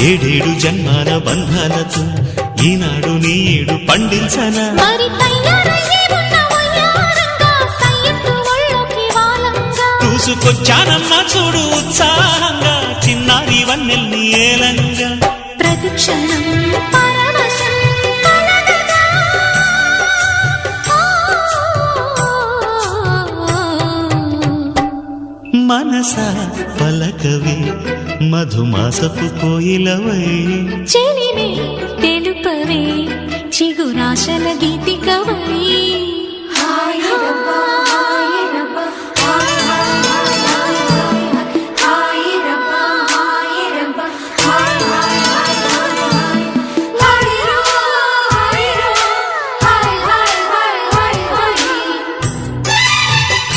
ఏడేడు జన్మాల బంధాలతో ఈనాడు నీడు పండించనా మరి తయారయ్యే ఉన్న వయ్యారంగా సయ్యత్తు ఒళ్ళోకి వాలంగా చూసుకొచ్చానమ్మా చూడు ఉత్సాహంగా చిన్నారి వన్నెల్ని ఏలంగా ప్రతిక్షణం పరవశం కలగగా మనసా పలకవే మధుమాసపు కోయిలవై చెలిమే తెలుపవే చిగురాశల గీతికవై